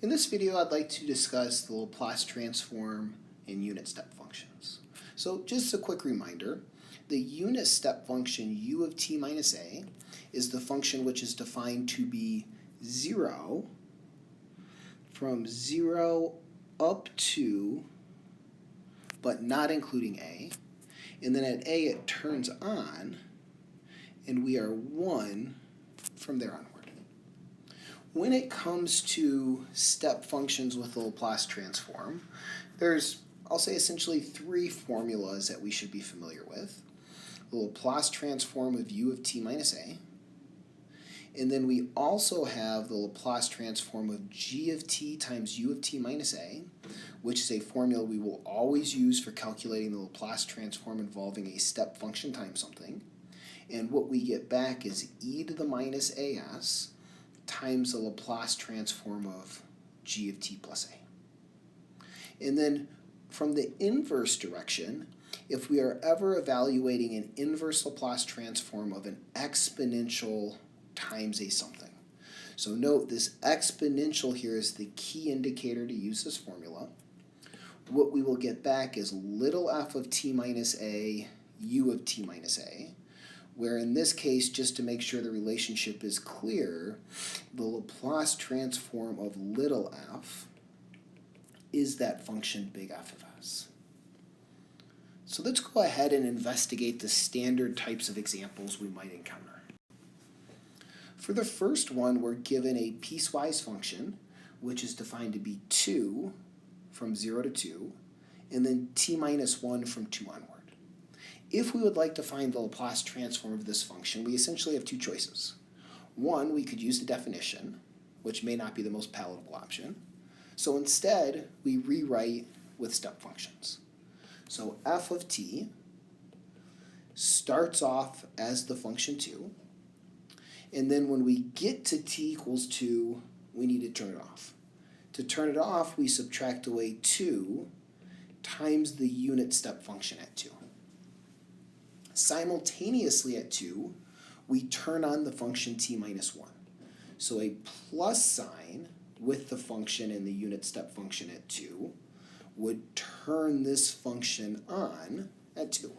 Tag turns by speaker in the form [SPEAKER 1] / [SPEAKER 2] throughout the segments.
[SPEAKER 1] In this video, I'd like to discuss the Laplace transform and unit step functions. So just a quick reminder, the unit step function u of t minus a is the function which is defined to be 0 from 0 up to, but not including a, and then at a it turns on, and we are 1 from there onward. When it comes to step functions with the Laplace transform, there's, I'll say, essentially 3 formulas that we should be familiar with. The Laplace transform of u of t minus a, and then we also have the Laplace transform of g of t times u of t minus a, which is a formula we will always use for calculating the Laplace transform involving a step function times something. And what we get back is e to the minus as times the Laplace transform of g of t plus a. And then from the inverse direction, if we are ever evaluating an inverse Laplace transform of an exponential times a something. So note this exponential here is the key indicator to use this formula. What we will get back is little f of t minus a u of t minus a, where in this case, just to make sure the relationship is clear, the Laplace transform of little f is that function big F of s. So let's go ahead and investigate the standard types of examples we might encounter. For the first one, we're given a piecewise function, which is defined to be 2 from 0 to 2, and then t minus 1 from 2 onward. If we would like to find the Laplace transform of this function, we essentially have 2 choices. One, we could use the definition, which may not be the most palatable option. So instead, we rewrite with step functions. So f of t starts off as the function 2, and then when we get to t equals 2, we need to turn it off. To turn it off, we subtract away 2 times the unit step function at 2. Simultaneously at 2, we turn on the function t minus 1. So a plus sign with the function and the unit step function at 2 would turn this function on at 2.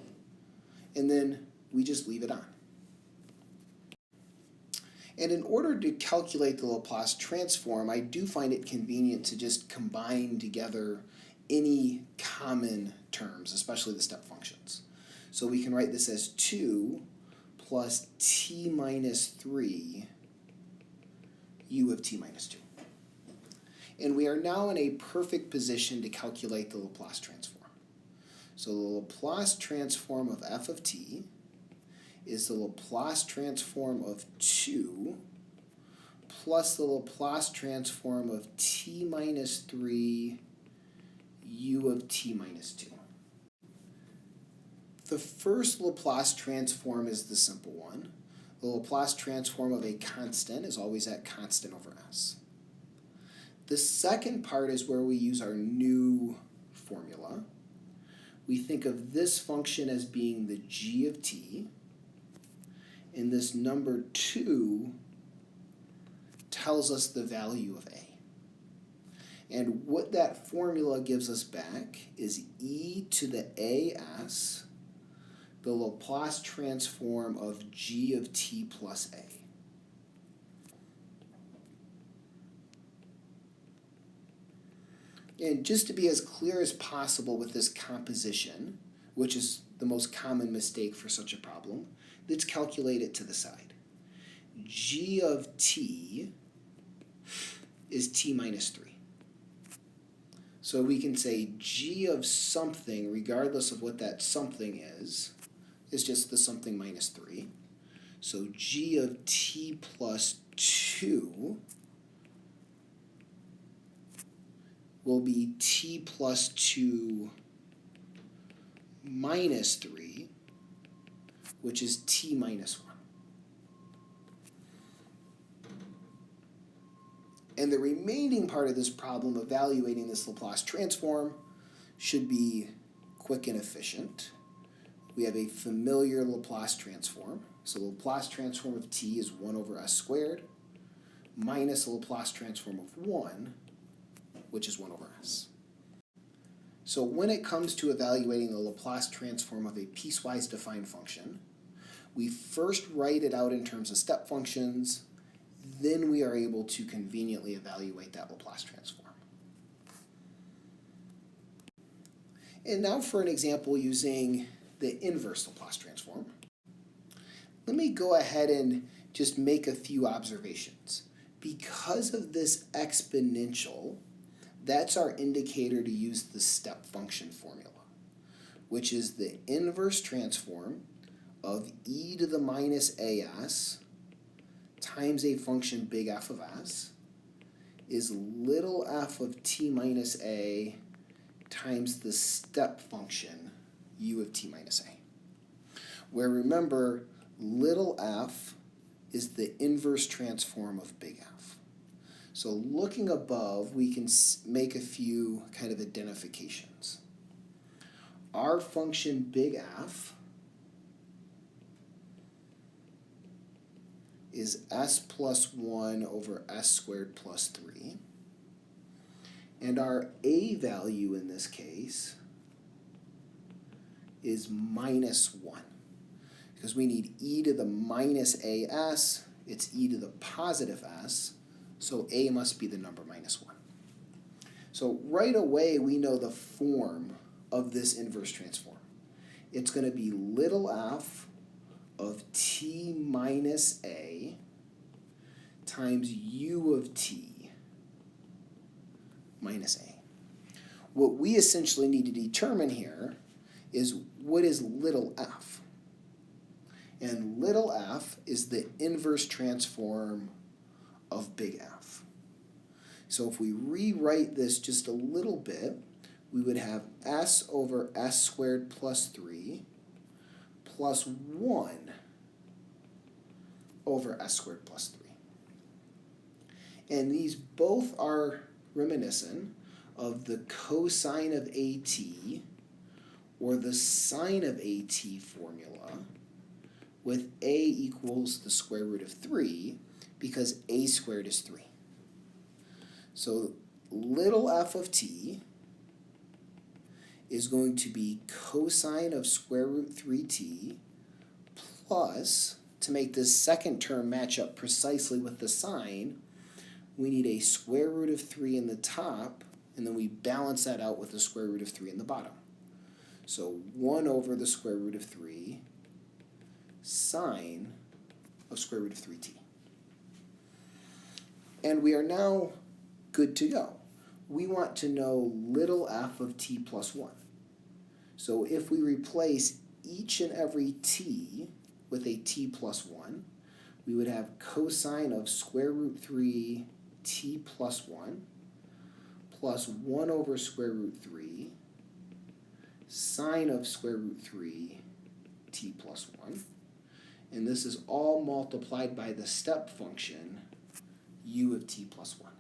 [SPEAKER 1] And then we just leave it on. And in order to calculate the Laplace transform, I do find it convenient to just combine together any common terms, especially the step functions. So we can write this as 2 plus t minus 3 u of t minus 2. And we are now in a perfect position to calculate the Laplace transform. So the Laplace transform of f of t is the Laplace transform of 2 plus the Laplace transform of t minus 3 u of t minus 2. The first Laplace transform is the simple one. The Laplace transform of a constant is always at constant over s. The second part is where we use our new formula. We think of this function as being the g of t, and this number 2 tells us the value of a. And what that formula gives us back is e to the as, the Laplace transform of g of t plus a. And just to be as clear as possible with this composition, which is the most common mistake for such a problem, let's calculate it to the side. G of t is t minus 3. So we can say g of something, regardless of what that something is just the something minus 3. So g of t plus 2 will be t plus 2 minus 3, which is t minus 1. And the remaining part of this problem, evaluating this Laplace transform, should be quick and efficient. We have a familiar Laplace transform. So the Laplace transform of t is 1 over s squared minus the Laplace transform of 1 which is 1 over s. So when it comes to evaluating the Laplace transform of a piecewise defined function, we first write it out in terms of step functions, then we are able to conveniently evaluate that Laplace transform. And now for an example using the inverse Laplace transform. Let me go ahead and just make a few observations. Because of this exponential, that's our indicator to use the step function formula, which is the inverse transform of e to the minus as times a function big F of s is little f of t minus a times the step function u of t minus a, where remember little f is the inverse transform of big F. So looking above, we can make a few kind of identifications. Our function big F is s plus 1 over s squared plus 3. And our a value in this case is minus 1. Because we need e to the minus as, it's e to the positive s, so a must be the number minus 1. So right away we know the form of this inverse transform. It's going to be little f of t minus a times u of t minus a. What we essentially need to determine here is what is little f. And little f is the inverse transform of big F. So if we rewrite this just a little bit, we would have s over s squared plus 3 plus 1 over s squared plus 3. And these both are reminiscent of the cosine of at or the sine of at formula, with a equals the square root of 3 because a squared is 3. So little f of t is going to be cosine of square root 3t plus, to make this second term match up precisely with the sine, we need a square root of 3 in the top, and then we balance that out with the square root of 3 in the bottom. So 1 over the square root of 3 sine of square root of 3t. And we are now good to go. We want to know little f of t plus 1. So if we replace each and every t with a t plus 1, we would have cosine of square root 3 t plus 1 plus 1 over square root 3 sine of square root 3 t plus 1. And this is all multiplied by the step function u of t plus 1.